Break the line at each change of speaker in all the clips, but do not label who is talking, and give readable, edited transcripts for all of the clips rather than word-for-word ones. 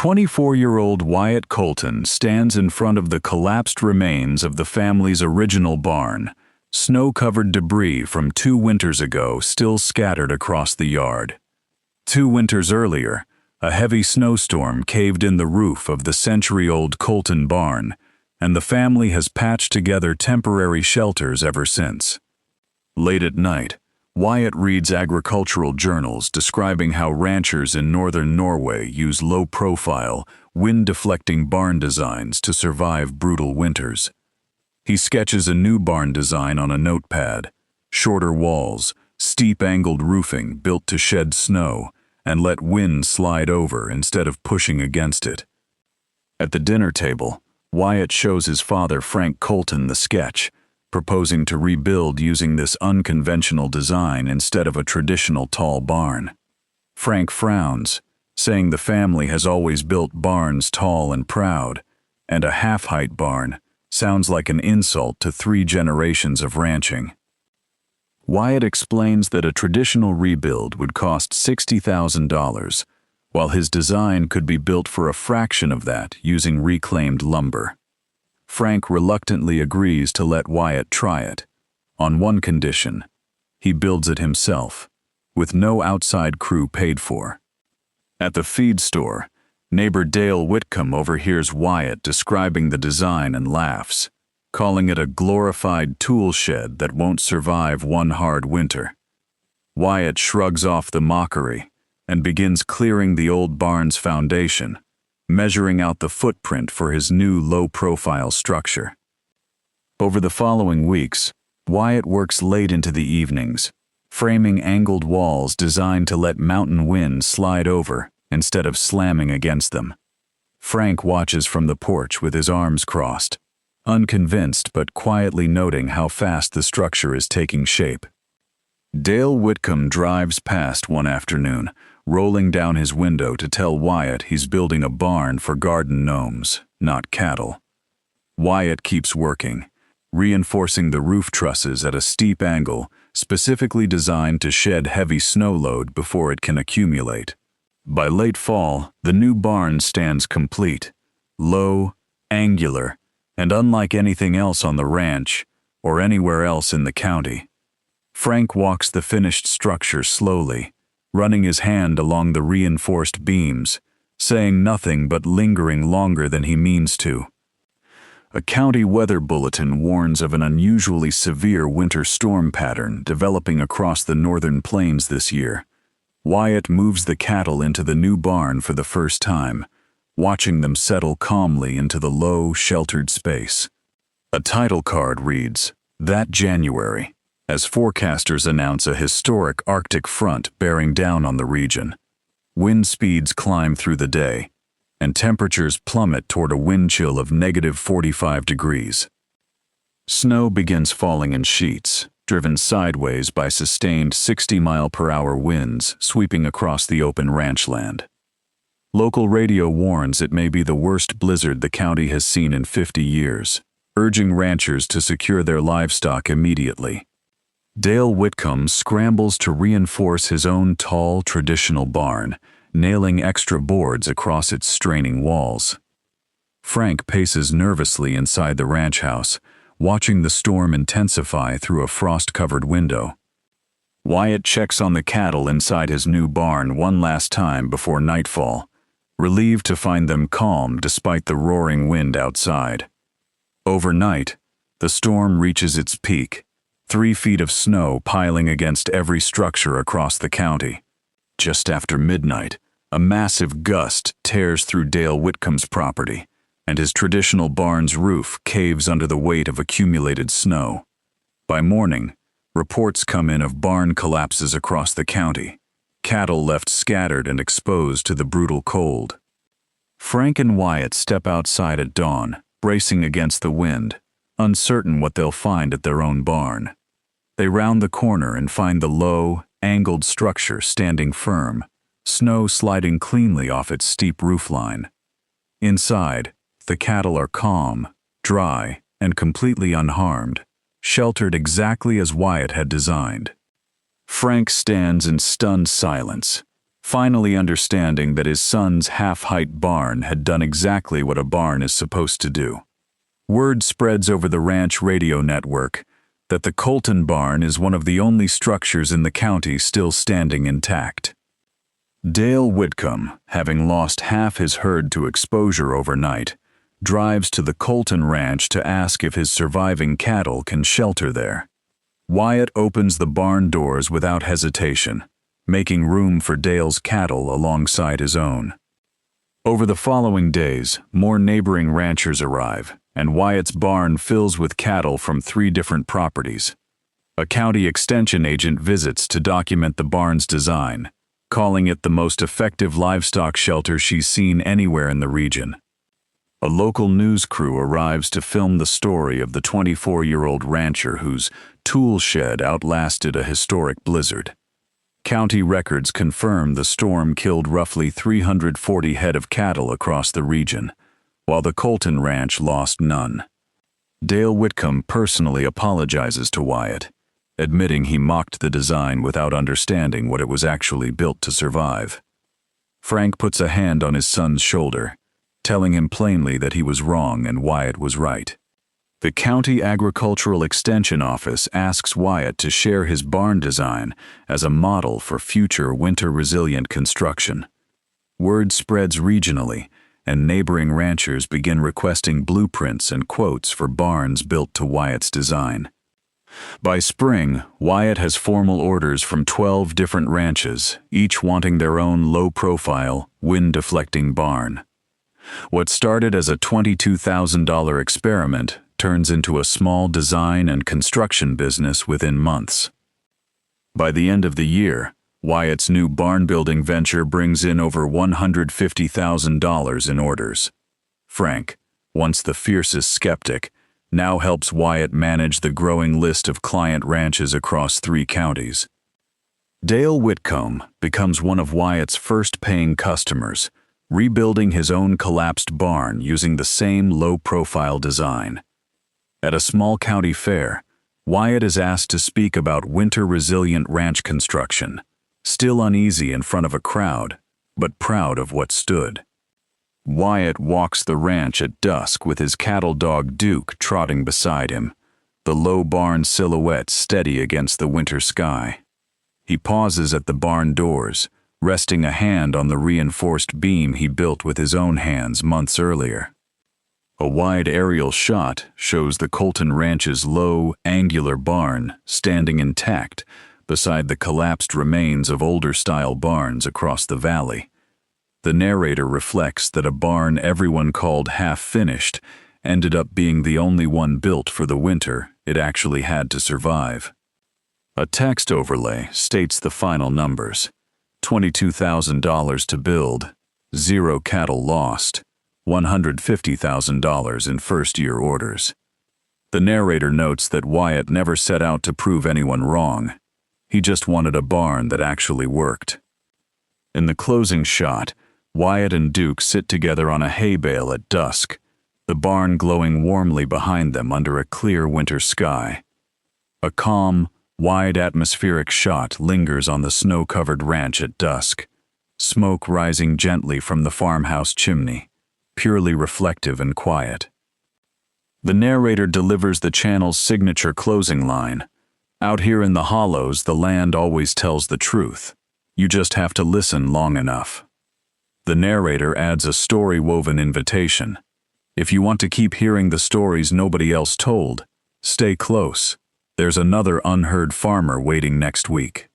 24-year-old Wyatt Colton stands in front of the collapsed remains of the family's original barn, snow-covered debris from 2 winters ago still scattered across the yard. 2 winters earlier, a heavy snowstorm caved in the roof of the century-old Colton barn, and the family has patched together temporary shelters ever since. Late at night, Wyatt reads agricultural journals describing how ranchers in northern Norway use low-profile, wind-deflecting barn designs to survive brutal winters. He sketches a new barn design on a notepad: shorter walls, steep-angled roofing built to shed snow and let wind slide over instead of pushing against it. At the dinner table, Wyatt shows his father Frank Colton the sketch, proposing to rebuild using this unconventional design instead of a traditional tall barn. Frank frowns, saying the family has always built barns tall and proud, and a half-height barn sounds like an insult to 3 generations of ranching. Wyatt explains that a traditional rebuild would cost $60,000, while his design could be built for a fraction of that using reclaimed lumber. Frank reluctantly agrees to let Wyatt try it, on one condition: he builds it himself, with no outside crew paid for. At the feed store, neighbor Dale Whitcomb overhears Wyatt describing the design and laughs, calling it a glorified tool shed that won't survive one hard winter. Wyatt shrugs off the mockery and begins clearing the old barn's foundation, measuring out the footprint for his new low-profile structure. Over the following weeks, Wyatt works late into the evenings, framing angled walls designed to let mountain winds slide over instead of slamming against them. Frank watches from the porch with his arms crossed, unconvinced but quietly noting how fast the structure is taking shape. Dale Whitcomb drives past one afternoon, rolling down his window to tell Wyatt he's building a barn for garden gnomes, not cattle. Wyatt keeps working, reinforcing the roof trusses at a steep angle specifically designed to shed heavy snow load before it can accumulate. By late fall, the new barn stands complete, low, angular, and unlike anything else on the ranch or anywhere else in the county. Frank walks the finished structure slowly, running his hand along the reinforced beams, saying nothing but lingering longer than he means to. A county weather bulletin warns of an unusually severe winter storm pattern developing across the northern plains this year. Wyatt moves the cattle into the new barn for the first time, watching them settle calmly into the low, sheltered space. A title card reads, "That January," as forecasters announce a historic Arctic front bearing down on the region. Wind speeds climb through the day, and temperatures plummet toward a wind chill of -45 degrees. Snow begins falling in sheets, driven sideways by sustained 60-mile-per-hour winds sweeping across the open ranch land. Local radio warns it may be the worst blizzard the county has seen in 50 years, urging ranchers to secure their livestock immediately. Dale Whitcomb scrambles to reinforce his own tall, traditional barn, nailing extra boards across its straining walls. Frank paces nervously inside the ranch house, watching the storm intensify through a frost-covered window. Wyatt checks on the cattle inside his new barn one last time before nightfall, relieved to find them calm despite the roaring wind outside. Overnight, the storm reaches its peak, 3 feet of snow piling against every structure across the county. Just after midnight, a massive gust tears through Dale Whitcomb's property, and his traditional barn's roof caves under the weight of accumulated snow. By morning, reports come in of barn collapses across the county, cattle left scattered and exposed to the brutal cold. Frank and Wyatt step outside at dawn, bracing against the wind, uncertain what they'll find at their own barn. They round the corner and find the low, angled structure standing firm, snow sliding cleanly off its steep roofline. Inside, the cattle are calm, dry, and completely unharmed, sheltered exactly as Wyatt had designed. Frank stands in stunned silence, finally understanding that his son's half-height barn had done exactly what a barn is supposed to do. Word spreads over the ranch radio network that the Colton barn is one of the only structures in the county still standing intact. Dale Whitcomb, having lost half his herd to exposure overnight, drives to the Colton ranch to ask if his surviving cattle can shelter there. Wyatt opens the barn doors without hesitation, making room for Dale's cattle alongside his own. Over the following days, more neighboring ranchers arrive, and Wyatt's barn fills with cattle from 3 different properties. A county extension agent visits to document the barn's design, calling it the most effective livestock shelter she's seen anywhere in the region. A local news crew arrives to film the story of the 24-year-old rancher whose tool shed outlasted a historic blizzard. County records confirm the storm killed roughly 340 head of cattle across the region, while the Colton ranch lost none. Dale Whitcomb personally apologizes to Wyatt, admitting he mocked the design without understanding what it was actually built to survive. Frank puts a hand on his son's shoulder, telling him plainly that he was wrong and Wyatt was right. The County Agricultural Extension Office asks Wyatt to share his barn design as a model for future winter-resilient construction. Word spreads regionally, and neighboring ranchers begin requesting blueprints and quotes for barns built to Wyatt's design. By spring, Wyatt has formal orders from 12 different ranches, each wanting their own low-profile, wind-deflecting barn. What started as a $22,000 experiment turns into a small design and construction business within months. By the end of the year, Wyatt's new barn-building venture brings in over $150,000 in orders. Frank, once the fiercest skeptic, now helps Wyatt manage the growing list of client ranches across 3 counties. Dale Whitcomb becomes one of Wyatt's first paying customers, rebuilding his own collapsed barn using the same low-profile design. At a small county fair, Wyatt is asked to speak about winter-resilient ranch construction, still uneasy in front of a crowd, but proud of what stood. Wyatt walks the ranch at dusk with his cattle dog Duke trotting beside him, the low barn silhouette steady against the winter sky. He pauses at the barn doors, resting a hand on the reinforced beam he built with his own hands months earlier. A wide aerial shot shows the Colton Ranch's low, angular barn standing intact beside the collapsed remains of older-style barns across the valley. The narrator reflects that a barn everyone called half-finished ended up being the only one built for the winter it actually had to survive. A text overlay states the final numbers: $22,000 to build, 0 cattle lost, $150,000 in first-year orders. The narrator notes that Wyatt never set out to prove anyone wrong. He just wanted a barn that actually worked. In the closing shot, Wyatt and Duke sit together on a hay bale at dusk, the barn glowing warmly behind them under a clear winter sky. A calm, wide atmospheric shot lingers on the snow-covered ranch at dusk, smoke rising gently from the farmhouse chimney, purely reflective and quiet. The narrator delivers the channel's signature closing line: "Out here in the hollows, the land always tells the truth. You just have to listen long enough." The narrator adds a story-woven invitation: "If you want to keep hearing the stories nobody else told, stay close. There's another unheard farmer waiting next week."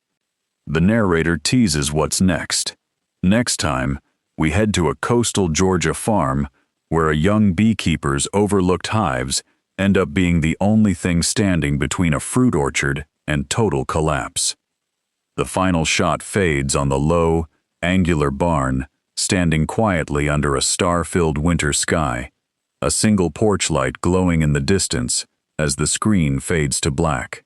The narrator teases what's next. Next time, we head to a coastal Georgia farm where a young beekeeper's overlooked hives end up being the only thing standing between a fruit orchard and total collapse. The final shot fades on the low, angular barn standing quietly under a star-filled winter sky, a single porch light glowing in the distance as the screen fades to black.